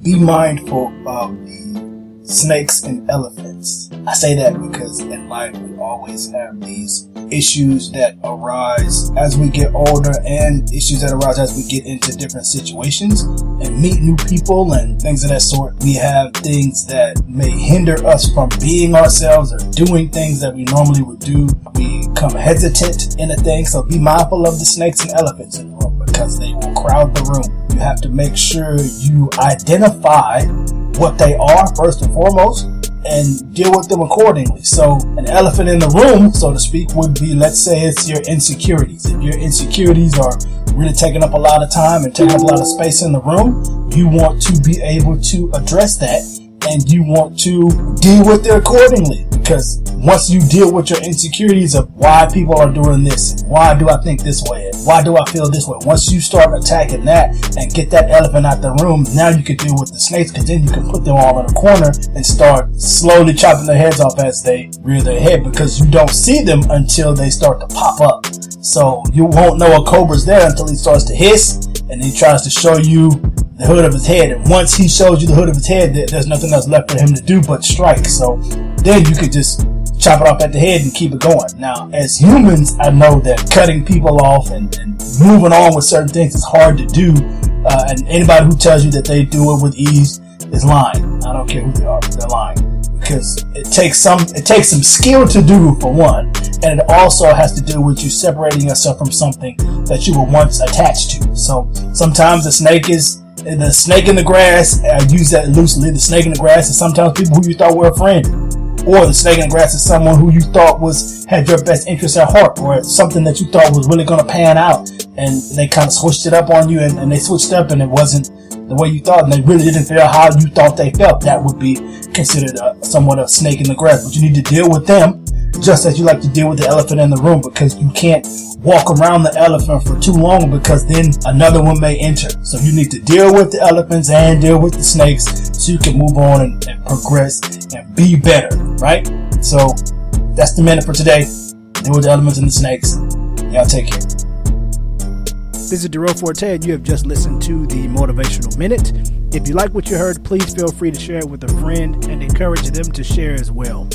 be mindful of the snakes and elephants. I say that because in life we always have these issues that arise as we get older and issues that arise as we get into different situations and meet new people and things of that sort. We have things that may hinder us from being ourselves or doing things that we normally would do. We become hesitant in a thing, so be mindful of the snakes and elephants in the room because they will crowd the room. You have to make sure you identify what they are first and foremost and deal with them accordingly. So an elephant in the room, so to speak, would be, let's say it's your insecurities. If your insecurities are really taking up a lot of time and taking up a lot of space in the room, you want to be able to address that and you want to deal with it accordingly. Because once you deal with your insecurities of why people are doing this, and why do I think this way, and why do I feel this way, once you start attacking that and get that elephant out the room, now you can deal with the snakes, because then you can put them all in a corner and start slowly chopping their heads off as they rear their head, because you don't see them until they start to pop up. So you won't know a cobra's there until he starts to hiss and he tries to show you the hood of his head. And once he shows you the hood of his head, there's nothing else left for him to do but strike. So then you could just chop it off at the head and keep it going. Now, as humans, I know that cutting people off and moving on with certain things is hard to do. And anybody who tells you that they do it with ease is lying. I don't care who they are, they're lying. Because it takes some skill to do, for one, and it also has to do with you separating yourself from something that you were once attached to. So sometimes the snake in the grass, I use that loosely, the snake in the grass is sometimes people who you thought were a friend. Or the snake in the grass is someone who you thought had your best interest at heart, or something that you thought was really going to pan out, and they kind of switched it up on you, and they switched up and it wasn't the way you thought, and they really didn't feel how you thought they felt. That would be considered somewhat a snake in the grass. But you need to deal with them just as you like to deal with the elephant in the room, because you can't walk around the elephant for too long, because then another one may enter. So you need to deal with the elephants and deal with the snakes so you can move on and progress and be better, right? So that's the minute for today. Deal with the elephants and the snakes. Y'all take care. This is Darrell Forte, and you have just listened to the Motivational Minute. If you like what you heard, please feel free to share it with a friend and encourage them to share as well.